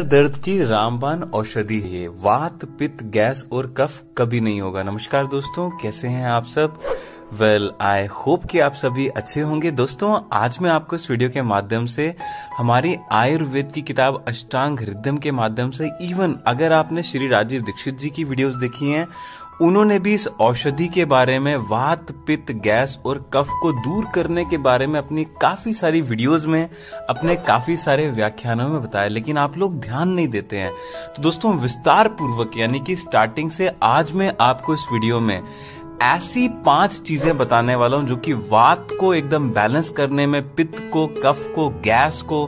दर्द की रामबाण औषधि है। वात, पित्त, गैस और कफ कभी नहीं होगा। नमस्कार दोस्तों, कैसे हैं आप सब? आई होप कि आप सभी अच्छे होंगे। दोस्तों, आज मैं आपको इस वीडियो के माध्यम से हमारी आयुर्वेद की किताब अष्टांग हृदय के माध्यम से, इवन अगर आपने श्री राजीव दीक्षित जी की वीडियोस देखी हैं, उन्होंने भी इस औषधि के बारे में, वात, पित्त, गैस और कफ को दूर करने के बारे में अपनी काफी सारी वीडियोस में, अपने काफी सारे व्याख्यानों में बताया, लेकिन आप लोग ध्यान नहीं देते हैं। तो दोस्तों, विस्तार पूर्वक यानी कि स्टार्टिंग से आज मैं आपको इस वीडियो में ऐसी 5 चीजें बताने वाला हूं जो कि वात को एकदम बैलेंस करने में, पित्त को, कफ को, गैस को,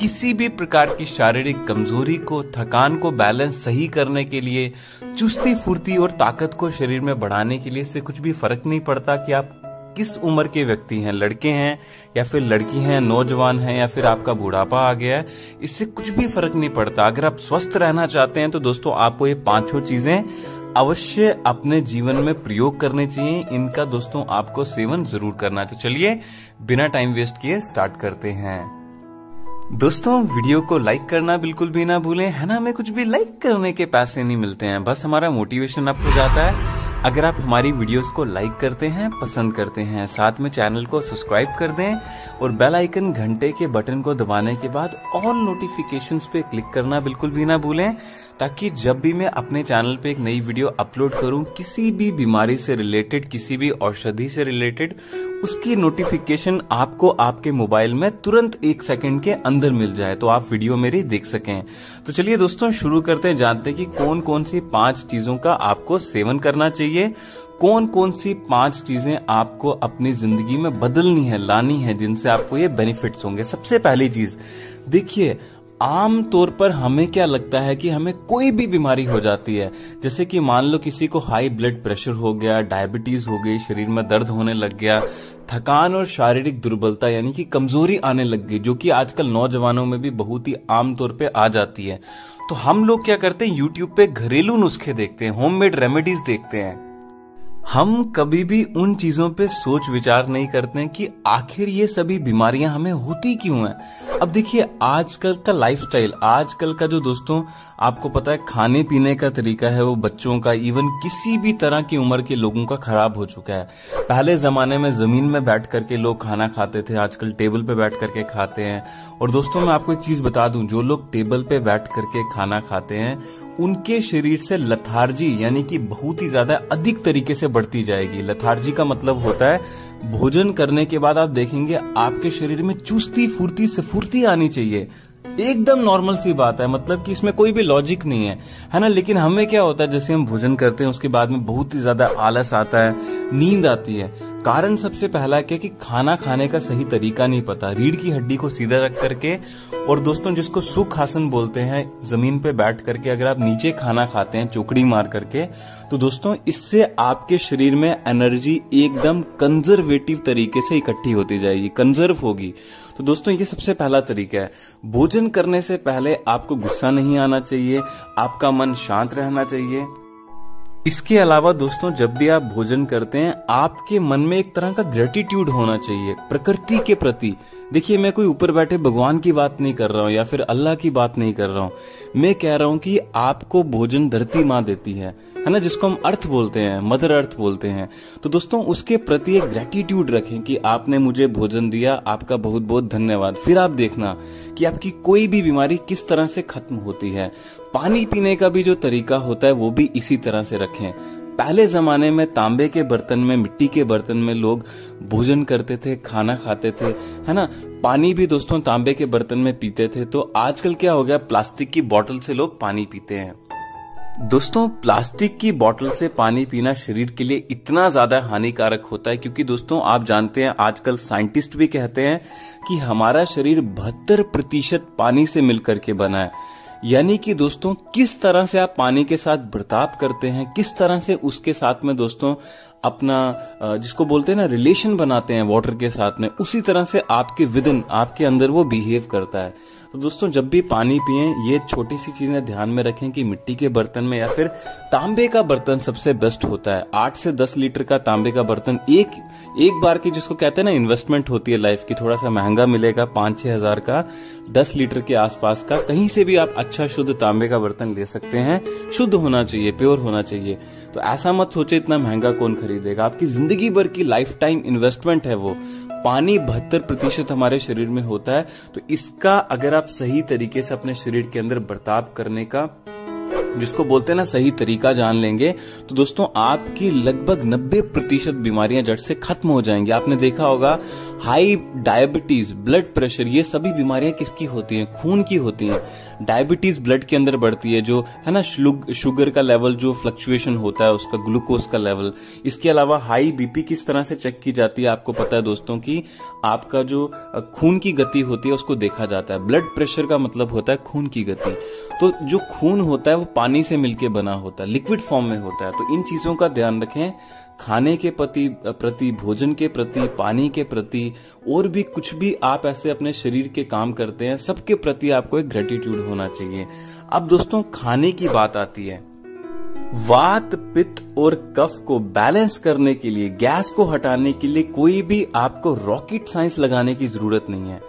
किसी भी प्रकार की शारीरिक कमजोरी को, थकान को बैलेंस सही करने के लिए, चुस्ती फुर्ती और ताकत को शरीर में बढ़ाने के लिए। इससे कुछ भी फर्क नहीं पड़ता कि आप किस उम्र के व्यक्ति हैं, लड़के हैं या फिर लड़की हैं, नौजवान हैं या फिर आपका बुढ़ापा आ गया है, इससे कुछ भी फर्क नहीं पड़ता। अगर आप स्वस्थ रहना चाहते हैं तो दोस्तों आपको ये 5 चीजें अवश्य अपने जीवन में प्रयोग करने चाहिए। इनका दोस्तों आपको सेवन जरूर करना है। तो चलिए बिना टाइम वेस्ट किए स्टार्ट करते हैं। दोस्तों, वीडियो को लाइक करना बिल्कुल भी ना भूलें, है ना। हमें कुछ भी लाइक करने के पैसे नहीं मिलते हैं, बस हमारा मोटिवेशन अप हो जाता है अगर आप हमारी वीडियोस को लाइक करते हैं, पसंद करते हैं। साथ में चैनल को सब्सक्राइब कर दें और बेल आइकन घंटे के बटन को दबाने के बाद ऑल नोटिफिकेशंस पे क्लिक करना बिल्कुल भी ना भूलें, ताकि जब भी मैं अपने चैनल पे एक नई वीडियो अपलोड करूं, किसी भी बीमारी से रिलेटेड, किसी भी औषधि से रिलेटेड, उसकी नोटिफिकेशन आपको आपके मोबाइल में तुरंत 1 सेकंड के अंदर मिल जाए, तो आप वीडियो मेरी देख सकें। तो चलिए दोस्तों शुरू करते हैं, जानते हैं कि कौन कौन सी 5 चीजों का आपको सेवन करना चाहिए, कौन कौन सी 5 चीजें आपको अपनी जिंदगी में बदलनी है, लानी है, जिनसे आपको ये बेनिफिट्स होंगे। सबसे पहली चीज देखिए, आम तौर पर हमें क्या लगता है कि हमें कोई भी बीमारी हो जाती है, जैसे कि मान लो किसी को हाई ब्लड प्रेशर हो गया, डायबिटीज हो गई, शरीर में दर्द होने लग गया, थकान और शारीरिक दुर्बलता यानी कि कमजोरी आने लग गई, जो कि आजकल नौजवानों में भी बहुत ही आम तौर पे आ जाती है। तो हम लोग क्या करते हैं, यूट्यूब पे घरेलू नुस्खे देखते हैं, होममेड रेमेडीज देखते हैं। हम कभी भी उन चीजों पे सोच विचार नहीं करते हैं कि आखिर ये सभी बीमारियां हमें होती क्यों हैं। अब देखिए, आजकल का लाइफस्टाइल, आजकल का जो दोस्तों आपको पता है खाने पीने का तरीका है, वो बच्चों का, इवन किसी भी तरह की उम्र के लोगों का खराब हो चुका है। पहले जमाने में जमीन में बैठ करके लोग खाना खाते थे, आजकल टेबल पे बैठ करके खाते हैं। और दोस्तों मैं आपको एक चीज बता दूं, जो लोग टेबल पे बैठ करके खाना खाते हैं, उनके शरीर से लथार्जी यानी कि बहुत ही ज्यादा अधिक तरीके से बढ़ती जाएगी। लथार्जी का मतलब होता है भोजन करने के बाद आप देखेंगे आपके शरीर में चुस्ती फुर्ती स्फूर्ति आनी चाहिए। एकदम नॉर्मल सी बात है, मतलब कि इसमें कोई भी लॉजिक नहीं है ना। लेकिन हमें क्या होता है, जैसे हम भोजन करते हैं उसके बाद में बहुत ही ज्यादा आलस आता है, नींद आती है। कारण सबसे पहला क्या कि खाना खाने का सही तरीका नहीं पता, रीढ़ की हड्डी को सीधा रख करके, और दोस्तों जिसको सुखासन बोलते हैं, जमीन पे बैठ करके अगर आप नीचे खाना खाते हैं चौकड़ी मार करके, तो दोस्तों इससे आपके शरीर में एनर्जी एकदम कंजर्वेटिव तरीके से इकट्ठी होती जाएगी, कंजर्व होगी। तो दोस्तों ये सबसे पहला तरीका है। भोजन करने से पहले आपको गुस्सा नहीं आना चाहिए, आपका मन शांत रहना चाहिए। इसके अलावा दोस्तों जब भी आप भोजन करते हैं, आपके मन में एक तरह का ग्रेटिट्यूड होना चाहिए प्रकृति के प्रति। देखिए, मैं कोई ऊपर बैठे भगवान की बात नहीं कर रहा हूं या फिर अल्लाह की बात नहीं कर रहा हूं। मैं कह रहा हूं कि आपको भोजन धरती माँ देती है ना, जिसको हम अर्थ बोलते हैं, मदर अर्थ बोलते हैं। तो दोस्तों उसके प्रति एक ग्रेटिट्यूड रखें कि आपने मुझे भोजन दिया, आपका बहुत बहुत धन्यवाद। फिर आप देखना कि आपकी कोई भी बीमारी किस तरह से खत्म होती है। पानी पीने का भी जो तरीका होता है वो भी इसी तरह से रखें। पहले जमाने में तांबे के बर्तन में, मिट्टी के बर्तन में लोग भोजन करते थे, खाना खाते थे, है ना। पानी भी दोस्तों तांबे के बर्तन में पीते थे। तो आजकल क्या हो गया, प्लास्टिक की बोतल से लोग पानी पीते हैं। दोस्तों प्लास्टिक की बोतल से पानी पीना शरीर के लिए इतना ज्यादा हानिकारक होता है, क्योंकि दोस्तों आप जानते हैं आजकल साइंटिस्ट भी कहते हैं कि हमारा शरीर 72% पानी से मिलकर के बना है। यानी कि दोस्तों किस तरह से आप पानी के साथ बर्ताव करते हैं, किस तरह से उसके साथ में दोस्तों अपना जिसको बोलते हैं ना रिलेशन बनाते हैं वाटर के साथ में, उसी तरह से आपके विदिन, आपके अंदर वो बिहेव करता है। तो दोस्तों जब भी पानी पिएं ये छोटी सी चीजें ध्यान में रखें कि मिट्टी के बर्तन में या फिर तांबे का बर्तन सबसे बेस्ट होता है। 8 से 10 लीटर का तांबे का बर्तन एक बार की, जिसको कहते हैं ना इन्वेस्टमेंट होती है लाइफ की, थोड़ा सा महंगा मिलेगा 5-6 हजार का, 10 लीटर के आसपास का कहीं से भी आप अच्छा शुद्ध तांबे का बर्तन ले सकते हैं। शुद्ध होना चाहिए, प्योर होना चाहिए। तो ऐसा मत सोचे इतना महंगा कौन खरीदेगा, आपकी जिंदगी भर की लाइफ टाइम इन्वेस्टमेंट है वो। पानी 72% हमारे शरीर में होता है, तो इसका अगर आप सही तरीके से अपने शरीर के अंदर बर्ताव करने का, जिसको बोलते हैं ना सही तरीका जान लेंगे, तो दोस्तों आपकी लगभग 90% बीमारियां जड़ से खत्म हो जाएंगी। आपने देखा होगा हाई डायबिटीज, ब्लड प्रेशर, ये सभी बीमारियां किसकी होती हैं? खून की होती हैं। डायबिटीज ब्लड के अंदर बढ़ती है, जो है ना शुगर का लेवल जो फ्लक्चुएशन होता है उसका, ग्लूकोज का लेवल। इसके अलावा हाई बीपी किस तरह से चेक की जाती है आपको पता है दोस्तों, कि आपका जो खून की गति होती है उसको देखा जाता है। ब्लड प्रेशर का मतलब होता है खून की गति। तो जो खून होता है वो पानी से मिलके बना होता है, लिक्विड फॉर्म में होता है। तो इन चीजों का ध्यान रखें, खाने के प्रति, भोजन के प्रति, पानी के प्रति, और भी कुछ भी आप ऐसे अपने शरीर के काम करते हैं सबके प्रति आपको एक ग्रेटिट्यूड होना चाहिए। अब दोस्तों खाने की बात आती है। वात, पित्त और कफ को बैलेंस करने के लिए, गैस को हटाने के लिए कोई भी आपको रॉकेट साइंस लगाने की जरूरत नहीं है।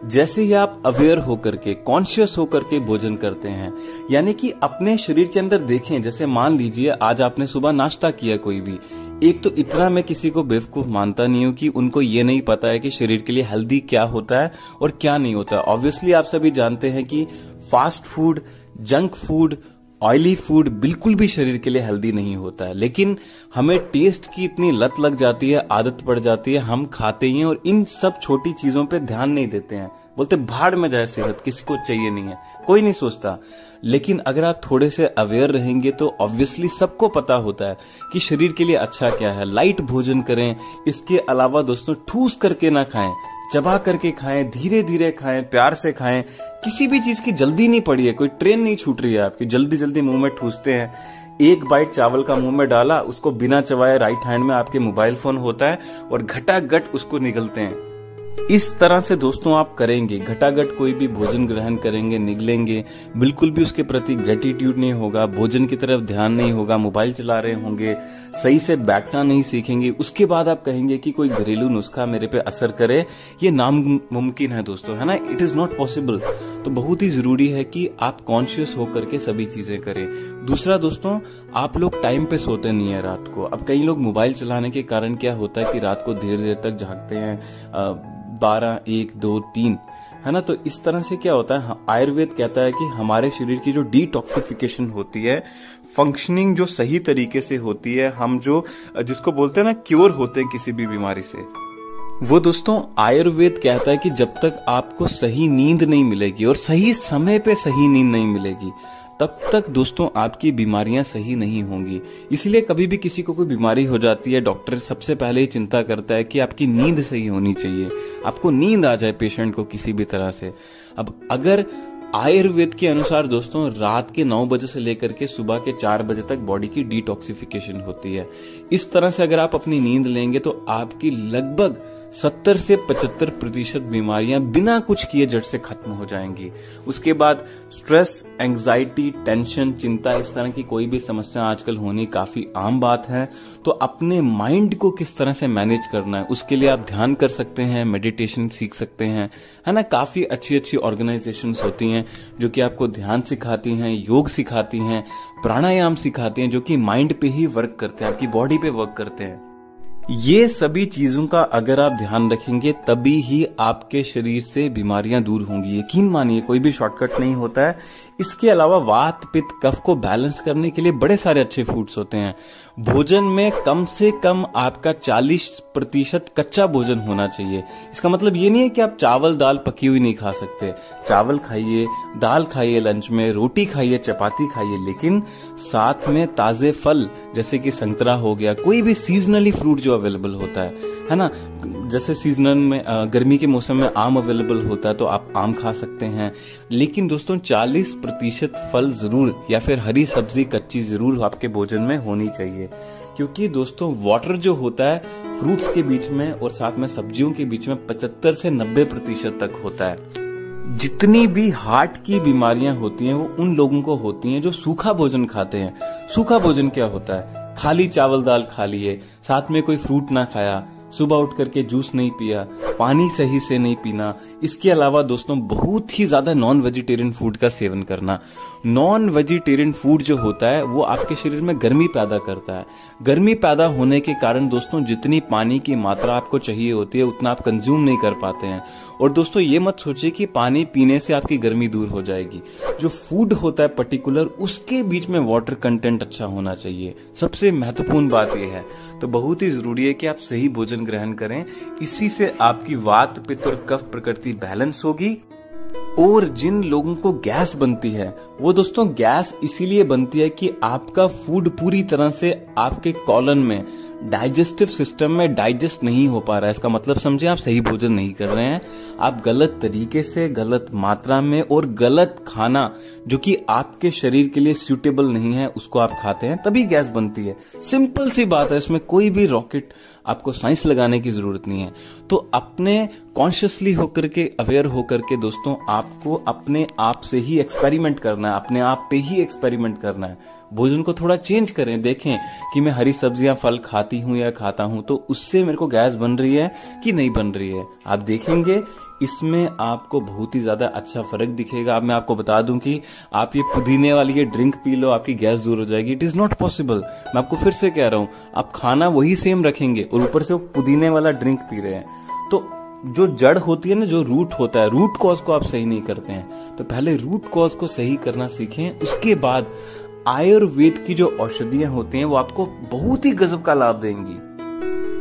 जैसे ही आप अवेयर होकर के, कॉन्शियस होकर के भोजन करते हैं, यानी कि अपने शरीर के अंदर देखें। जैसे मान लीजिए आज आपने सुबह नाश्ता किया कोई भी, एक तो इतना मैं किसी को बेवकूफ मानता नहीं हूं कि उनको ये नहीं पता है कि शरीर के लिए हेल्दी क्या होता है और क्या नहीं होता है। ऑब्वियसली आप सभी जानते हैं कि fast food, junk food, oily food बिल्कुल भी शरीर के लिए हेल्दी नहीं होता है, लेकिन हमें टेस्ट की इतनी लत लग जाती है, आदत पड़ जाती है, हम खाते ही हैं और इन सब छोटी चीजों पे ध्यान नहीं देते हैं। बोलते भाड़ में जाए सेहत, किसी को चाहिए नहीं है, कोई नहीं सोचता। लेकिन अगर आप थोड़े से अवेयर रहेंगे तो ऑब्वियसली सबको पता होता है कि शरीर के लिए अच्छा क्या है। लाइट भोजन करें। इसके अलावा दोस्तों ठूस करके ना खाएं, चबा करके खाएं, धीरे धीरे खाएं, प्यार से खाएं। किसी भी चीज की जल्दी नहीं पड़ी है, कोई ट्रेन नहीं छूट रही है आपकी, जल्दी जल्दी मुंह में ठूसते हैं। एक बाइट चावल का मुंह में डाला, उसको बिना चबाए राइट हैंड में आपके मोबाइल फोन होता है और घटाघट उसको निगलते हैं। इस तरह से दोस्तों आप करेंगे, घटाघट कोई भी भोजन ग्रहण करेंगे, निगलेंगे, बिल्कुल भी उसके प्रति ग्रेटिट्यूड नहीं होगा, भोजन की तरफ ध्यान नहीं होगा, मोबाइल चला रहे होंगे, सही से बैठना नहीं सीखेंगे। उसके बाद आप कहेंगे कि कोई घरेलू नुस्खा मेरे पे असर करे, ये नामुमकिन है दोस्तों, है ना, इट इज नॉट पॉसिबल। तो बहुत ही जरूरी है कि आप कॉन्शियस होकर के सभी चीजें करें। दूसरा दोस्तों, आप लोग टाइम पे सोते नहीं है रात को। अब कई लोग मोबाइल चलाने के कारण क्या होता है कि रात को देर देर तक जागते हैं, 12, 1, 2, 3, है ना। तो इस तरह से क्या होता है, आयुर्वेद कहता है कि हमारे शरीर की जो डिटॉक्सिफिकेशन होती है, फंक्शनिंग जो सही तरीके से होती है, हम जो जिसको बोलते हैं ना क्योर होते हैं किसी भी बीमारी से, वो दोस्तों आयुर्वेद कहता है कि जब तक आपको सही नींद नहीं मिलेगी और सही समय पे सही नींद नहीं मिलेगी, तब तक दोस्तों आपकी बीमारियां सही नहीं होंगी। इसलिए कभी भी किसी को कोई बीमारी हो जाती है, डॉक्टर सबसे पहले ही चिंता करता है कि आपकी नींद सही होनी चाहिए, आपको नींद आ जाए पेशेंट को किसी भी तरह से। अब अगर आयुर्वेद के अनुसार दोस्तों रात के 9 बजे से लेकर के सुबह के 4 बजे तक बॉडी की डिटॉक्सिफिकेशन होती है। इस तरह से अगर आप अपनी नींद लेंगे तो आपकी लगभग 70 से 75% बीमारियां बिना कुछ किए जड़ से खत्म हो जाएंगी। उसके बाद स्ट्रेस, एंजाइटी, टेंशन, चिंता, इस तरह की कोई भी समस्या आजकल होनी काफी आम बात है। तो अपने माइंड को किस तरह से मैनेज करना है, उसके लिए आप ध्यान कर सकते हैं, मेडिटेशन सीख सकते हैं, है ना। काफी अच्छी अच्छी ऑर्गेनाइजेशंस होती हैं जो कि आपको ध्यान सिखाती हैं, योग सिखाती हैं, प्राणायाम सिखाती हैं, जो कि माइंड पे ही वर्क करते हैं, आपकी बॉडी पे वर्क करते हैं। ये सभी चीजों का अगर आप ध्यान रखेंगे तभी ही आपके शरीर से बीमारियां दूर होंगी। यकीन मानिए, कोई भी शॉर्टकट नहीं होता है। इसके अलावा वात, पित्त, कफ को बैलेंस करने के लिए बड़े सारे अच्छे फूड्स होते हैं। भोजन में कम से कम आपका 40% कच्चा भोजन होना चाहिए। इसका मतलब ये नहीं है कि आप चावल दाल पकी हुई नहीं खा सकते। चावल खाइए, दाल खाइए, लंच में रोटी खाइए, चपाती खाइए, लेकिन साथ में ताजे फल जैसे कि संतरा हो गया, कोई भी सीजनली फ्रूट जो अवेलेबल होता है ना। जैसे सीजनल में गर्मी के मौसम में आम अवेलेबल होता है तो आप आम खा सकते हैं। लेकिन दोस्तों 40% फल जरूर या फिर हरी सब्जी कच्ची जरूर आपके भोजन में होनी चाहिए, क्योंकि दोस्तों वाटर जो होता है फ्रूट्स के बीच में और साथ में सब्जियों के बीच में 75 से 90% तक होता है। जितनी भी हार्ट की बीमारियां होती हैं वो उन लोगों को होती हैं जो सूखा भोजन खाते हैं। सूखा भोजन क्या होता है? खाली चावल दाल खा लिए, साथ में कोई फ्रूट ना खाया, सुबह उठ करके जूस नहीं पिया, पानी सही से नहीं पीना। इसके अलावा दोस्तों बहुत ही ज्यादा नॉन वेजिटेरियन फूड का सेवन करना। नॉन वेजिटेरियन फूड जो होता है वो आपके शरीर में गर्मी पैदा करता है। गर्मी पैदा होने के कारण दोस्तों जितनी पानी की मात्रा आपको चाहिए होती है उतना आप कंज्यूम नहीं कर पाते हैं। और दोस्तों ये मत सोचिए कि पानी पीने से आपकी गर्मी दूर हो जाएगी। जो फूड होता है पर्टिकुलर, उसके बीच में वाटर कंटेंट अच्छा होना चाहिए। सबसे महत्वपूर्ण बात यह है। तो बहुत ही जरूरी है कि आप सही भोजन ग्रहण करें। इसी से आपकी वात, पित्त और कफ प्रकृति बैलेंस होगी। और जिन लोगों को गैस बनती है वो दोस्तों गैस इसीलिए बनती है कि आपका फूड पूरी तरह से आपके कॉलन में, डाइजेस्टिव सिस्टम में डाइजेस्ट नहीं हो पा रहा है। इसका मतलब समझे, आप सही भोजन नहीं कर रहे हैं। आप गलत तरीके से, गलत मात्रा में और गलत खाना जो कि आपके शरीर के लिए सूटेबल नहीं है उसको आप खाते हैं, तभी गैस बनती है। सिंपल सी बात है, इसमें कोई भी रॉकेट आपको साइंस लगाने की जरूरत नहीं है। तो अपने कॉन्शियसली होकर के, अवेयर होकर के दोस्तों आपको अपने आप से ही एक्सपेरिमेंट करना है, अपने आप पे ही एक्सपेरिमेंट करना है। भोजन को थोड़ा चेंज करें, देखें कि मैं हरी सब्जियां, फल खाती हूं या खाता हूं तो उससे मेरे को गैस बन रही है कि नहीं बन रही है। आप देखेंगे इसमें आपको बहुत ही ज्यादा अच्छा फर्क दिखेगा। अब मैं आपको बता दूं कि आप ये पुदीने वाली ये ड्रिंक पी लो, आपकी गैस दूर हो जाएगी। It is not possible. मैं आपको फिर से कह रहा हूं, आप खाना वही सेम रखेंगे और ऊपर से वो पुदीने वाला ड्रिंक पी रहे हैं, तो जो जड़ होती है ना, जो रूट होता है, रूट कॉज को आप सही नहीं करते हैं। तो पहले रूट कॉज को सही करना सीखें, उसके बाद आयुर्वेद की जो औषधियां होती हैं वो आपको बहुत ही गजब का लाभ देंगी।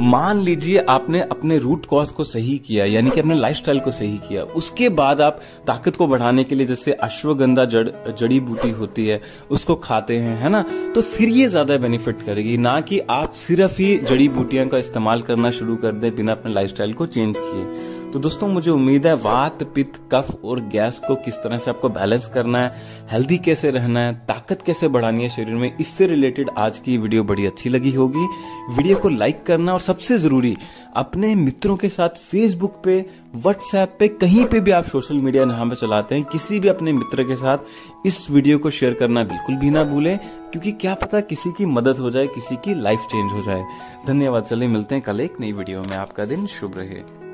मान लीजिए आपने अपने रूट कॉज को सही किया, यानी कि अपने लाइफस्टाइल को सही किया, उसके बाद आप ताकत को बढ़ाने के लिए जैसे अश्वगंधा जड़ी बूटी होती है उसको खाते हैं, है ना, तो फिर ये ज्यादा बेनिफिट करेगी, ना कि आप सिर्फ ही जड़ी बूटियां का इस्तेमाल करना शुरू कर दें बिना अपने लाइफस्टाइल को चेंज किए। तो दोस्तों मुझे उम्मीद है वात, पित्त, कफ और गैस को किस तरह से आपको बैलेंस करना है, हेल्दी कैसे रहना है, ताकत कैसे बढ़ानी है शरीर में, इससे रिलेटेड आज की वीडियो बड़ी अच्छी लगी होगी। वीडियो को लाइक करना और सबसे जरूरी अपने मित्रों के साथ फेसबुक पे, व्हाट्सएप पे, कहीं पे भी आप सोशल मीडिया यहाँ पे चलाते हैं, किसी भी अपने मित्र के साथ इस वीडियो को शेयर करना बिल्कुल भी ना भूलें, क्योंकि क्या पता किसी की मदद हो जाए, किसी की लाइफ चेंज हो जाए। धन्यवाद। चलिए मिलते हैं कल एक नई वीडियो में। आपका दिन शुभ रहे।